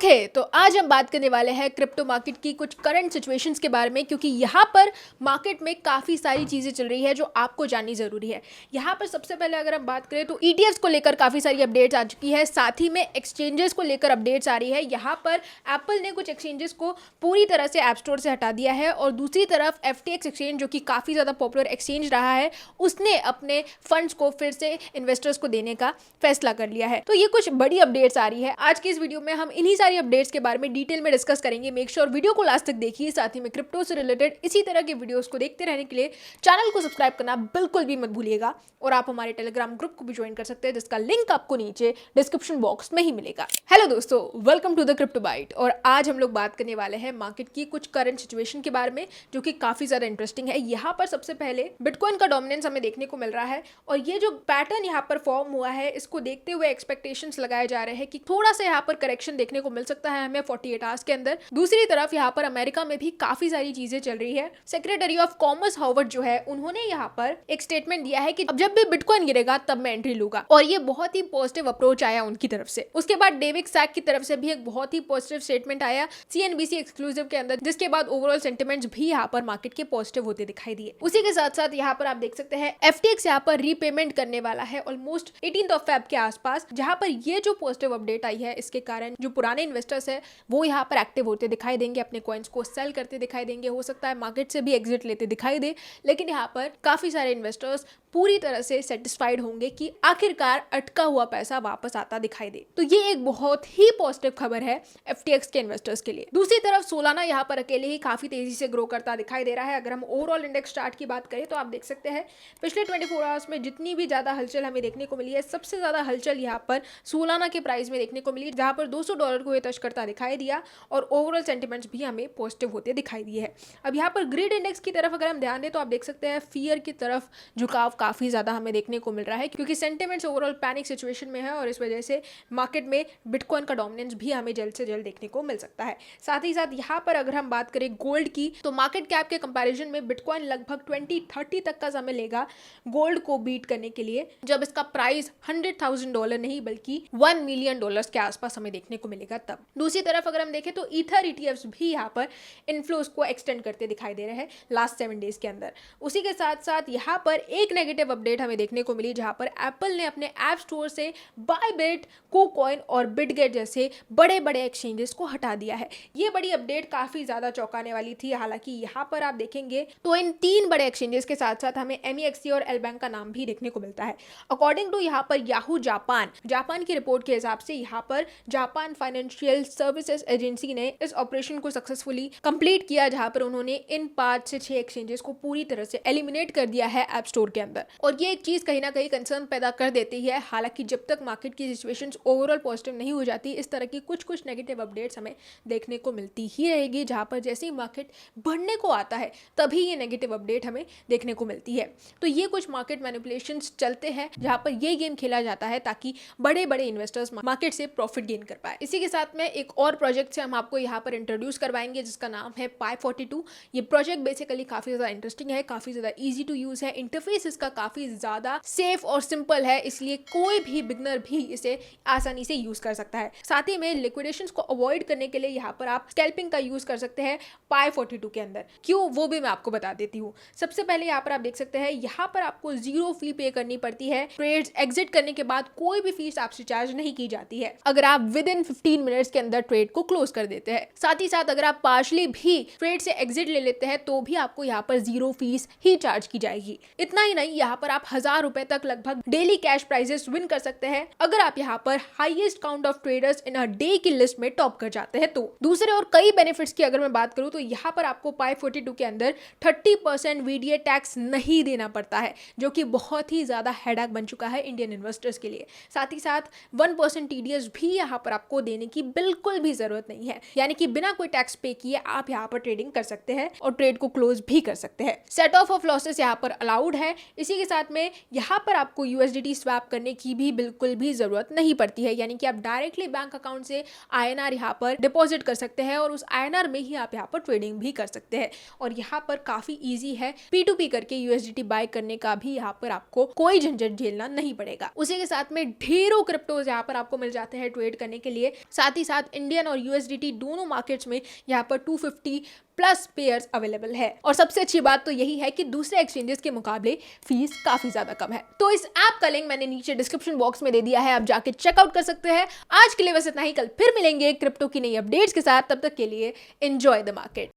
तो आज हम बात करने वाले हैं क्रिप्टो मार्केट की कुछ करंट सिचुएशंस के बारे में, क्योंकि यहाँ पर मार्केट में काफ़ी सारी चीज़ें चल रही है जो आपको जाननी ज़रूरी है। यहाँ पर सबसे पहले अगर हम बात करें तो ETFs को लेकर काफ़ी सारी अपडेट्स आ चुकी है, साथ ही में एक्सचेंजेस को लेकर अपडेट्स आ रही है। यहाँ पर एप्पल ने कुछ एक्सचेंजेस को पूरी तरह से ऐप स्टोर से हटा दिया है और दूसरी तरफ FTX एक्सचेंज, जो कि काफ़ी ज़्यादा पॉपुलर एक्सचेंज रहा है, उसने अपने फंड्स को फिर से इन्वेस्टर्स को देने का फैसला कर लिया है। तो ये कुछ बड़ी अपडेट्स आ रही है। आज की इस वीडियो में हम इन्हीं सारी अपडेट्स के बारे में डिटेल में डिस्कस करेंगे। मेक श्योर वीडियो को लास्ट तक देखिए। साथ ही में क्रिप्टो से रिलेटेड इसी तरह के वीडियोस को देखते रहने के लिए चैनल को सब्सक्राइब करना बिल्कुल भी मत भूलिएगा और आप हमारे टेलीग्राम ग्रुप को भी ज्वाइन कर सकते हैं, जिसका लिंक आपको नीचे डिस्क्रिप्शन बॉक्स में ही मिलेगा। हेलो दोस्तों, welcome to the crypto byte. और आज हम लोग बात करने वाले हैं मार्केट की कुछ करंट सिचुएशन के बारे में, जो कि काफी ज्यादा इंटरेस्टिंग है। यहाँ पर सबसे पहले बिटकॉइन का डोमिनेंस हमें देखने को मिल रहा है और ये जो पैटर्न यहाँ पर फॉर्म हुआ है, इसको देखते हुए एक्सपेक्टेशंस लगाए जा रहे हैं कि थोड़ा सा यहाँ पर करेक्शन देखने को मिल सकता है हमें 48 आवर्स के अंदर। दूसरी तरफ यहाँ पर अमेरिका में भी काफी सारी चीजें चल रही है। सेक्रेटरी ऑफ कॉमर्स हार्वर्ड जो है, उन्होंने यहाँ पर एक स्टेटमेंट दिया है कि अब जब भी बिटकॉइन गिरेगा तब मैं एंट्री लूंगा, और ये बहुत ही पॉजिटिव अप्रोच आया उनकी तरफ से। उसके बाद डेविड सैक की तरफ से भी एक बहुत ही पॉजिटिव स्टेटमेंट आया CNBC एक्सक्लूसिव के अंदर, जिसके बाद ओवरऑल सेंटिमेंट्स भी यहाँ पर मार्केट के पॉजिटिव होते दिखाई दिए। उसी के साथ साथ यहाँ पर आप देख सकते हैं FTX यहाँ पर रीपेमेंट करने वाला है ऑलमोस्ट 18 फेब के आसपास, जहां पर ये जो पॉजिटिव अपडेट आई है, इसके कारण जो पुराने इन्वेस्टर्स है वो यहाँ पर एक्टिव होते दिखाई देंगे, अपने कॉइन्स को सेल करते दिखाई देंगे। हो सकता है मार्केट से भी एग्जिट लेते दिखाई दे, लेकिन यहाँ पर काफी सारे इन्वेस्टर्स पूरी तरह से सेटिस्फाइड होंगे कि आखिरकार अटका हुआ पैसा वापस आता दिखाई दे। तो ये एक बहुत ही पॉजिटिव खबर है FTX के इन्वेस्टर्स के लिए। दूसरी तरफ सोलाना यहाँ पर अकेले ही काफी तेजी से ग्रो करता दिखाई दे रहा है। अगर हम ओवरऑल इंडेक्स चार्ट की बात करें तो आप देख सकते हैं पिछले 24 आवर्स में जितनी भी ज्यादा हलचल हमें देखने को मिली है, सबसे ज्यादा हलचल यहाँ पर सोलाना के प्राइस में देखने को मिली, जहां पर $200 को ये टच करता दिखाई दिया और ओवरऑल सेंटिमेंट्स भी हमें पॉजिटिव होते दिखाई दिए हैं। अब यहाँ पर ग्रिड इंडेक्स की तरफ अगर हम ध्यान दें तो आप देख सकते हैं फियर की तरफ झुकाव काफी ज्यादा हमें देखने को मिल रहा है, क्योंकि सेंटिमेंट्स ओवरऑल पैनिक सिचुएशन में है और इस वजह से मार्केट में बिटकॉइन का डोमिनेंस भी हमें जल्द से जल्द देखने को मिल सकता है। साथ ही साथ यहाँ पर अगर हम बात करें गोल्ड की, तो मार्केट कैप के कंपैरिजन में बिटकॉइन लगभग 2030 तक का समय लेगा गोल्ड को बीट करने के लिए, जब इसका प्राइस $100,000 नहीं बल्कि $1 मिलियन के आसपास हमें देखने को मिलेगा तब। दूसरी तरफ अगर हम देखें तो ईथर ETFs भी यहाँ पर इनफ्लोस को एक्सटेंड करते दिखाई दे रहे हैं लास्ट 7 डेज के अंदर। उसी के साथ साथ यहाँ पर एक नेगेटिव अपडेट हमें देखने को मिली, जहाँ पर एप्पल ने अपने ऐप स्टोर से बायबिट, KuCoin और बिटगेट जैसे बड़े बड़े एक्सचेंजेस को हटा दिया है। ये बड़ी अपडेट काफी ज्यादा चौंकाने वाली थी। हालांकि यहाँ पर आप देखेंगे तो इन 3 बड़े एक्सचेंजेस के साथ साथ हमें MEXC और एलबैंक का नाम भी देखने को मिलता है। अकॉर्डिंग टू यहाँ पर याहू जापान की रिपोर्ट के हिसाब से यहाँ पर जापान फाइनेंशियल सर्विसेज एजेंसी ने इस ऑपरेशन को सक्सेसफुली कंप्लीट किया, जहां पर उन्होंने इन 5 से 6 एक्सचेंजेस को पूरी तरह से एलिमिनेट कर दिया है ऐप स्टोर के अंदर। और ये एक चीज कहीं ना कहीं कंसर्न पैदा कर देती है। हालांकि जब तक मार्केट की सिचुएशंस ओवरऑल पॉजिटिव नहीं हो जाती, इस तरह की कुछ नेगेटिव अपडेट्स हमें देखने को मिलती ही रहेगी, जहां पर जैसे ही मार्केट बढ़ने को आता है तभी ये नेगेटिव अपडेट हमें देखने को मिलती है। तो ये कुछ मार्केट मैनिपुलेशंस चलते हैं, जहां पर ये गेम खेला जाता है ताकि बड़े बड़े इन्वेस्टर्स मार्केट से प्रॉफिट गेन कर पाए। इसी के साथ में एक और प्रोजेक्ट से हम आपको यहाँ पर इंट्रोड्यूस करवाएंगे, जिसका नाम है Pi42। ये प्रोजेक्ट बेसिकली काफी ज्यादा इंटरेस्टिंग है, काफी ज्यादा इजी टू यूज है, इंटरफेस इसका काफी ज्यादा सेफ और सिंपल है, इसलिए कोई भी बिगनर भी इसे आसानी से यूज कर सकता है। साथ ही में लिक्विडेशंस को अवॉइड करने के लिए यहाँ पर आप स्कैल्पिंग का यूज कर सकते हैं Pi42 के अंदर। क्यों, वो भी मैं आपको बता देती हूँ। सबसे पहले यहाँ पर आप देख सकते हैं, यहाँ पर आपको 0 फी पे करनी पड़ती है। ट्रेड्स एग्जिट करने के बाद कोई भी फीस आपसे चार्ज नहीं की जाती है अगर आप विद इन 15 मिनट्स के अंदर ट्रेड को क्लोज कर देते हैं। साथ ही साथ अगर आप पार्शली भी ट्रेड से एग्जिट ले लेते हैं तो भी आपको यहाँ पर 0 फीस ही चार्ज की जाएगी। इतना ही नहीं, यहाँ पर आप ₹1000 तक लगभग डेली कैश प्राइजेस विन कर सकते हैं अगर आप यहाँ पर highest count of traders in a day की लिस्ट में टॉप कर जाते हैं। तो दूसरे और कई बेनिफिट्स की अगर मैं बात करूं तो यहाँ पर आपको Pi42 के अंदर 30% VDA टैक्स नहीं देना पड़ता है, जो कि बहुत ही ज्यादा हेडेक बन चुका है इंडियन इन्वेस्टर्स के लिए। साथ ही साथ 1% TDS भी यहाँ पर आपको देने की बिल्कुल भी जरूरत नहीं है, यानी कि बिना कोई टैक्स पे किए आप यहाँ पर ट्रेडिंग कर सकते हैं और ट्रेड को क्लोज भी कर सकते हैं। सेट ऑफ लॉसेस यहाँ पर अलाउड है, इसी के साथ में यहाँ पर आपको USDT स्वैप करने की भी बिल्कुल भी ज़रूरत नहीं पड़ती है, यानी कि आप डायरेक्टली बैंक अकाउंट से INR यहाँ पर डिपॉजिट कर सकते हैं और उस INR में ही आप यहाँ पर ट्रेडिंग भी कर सकते हैं। और यहाँ पर काफ़ी ईजी है P2P करके USDT बाय करने का भी, यहाँ पर आपको कोई झंझट झेलना नहीं पड़ेगा। उसी के साथ में ढेरों क्रिप्टोज यहाँ पर आपको मिल जाते हैं ट्रेड करने के लिए। साथ ही साथ इंडियन और USDT दोनों मार्केट्स में यहाँ पर 250 प्लस पेयर्स अवेलेबल है। और सबसे अच्छी बात तो यही है कि दूसरे एक्सचेंजेस के मुकाबले फीस काफी ज्यादा कम है। तो इस ऐप का लिंक मैंने नीचे डिस्क्रिप्शन बॉक्स में दे दिया है, आप जाके चेकआउट कर सकते हैं। आज के लिए बस इतना ही, कल फिर मिलेंगे क्रिप्टो की नई अपडेट्स के साथ। तब तक के लिए एंजॉय द मार्केट।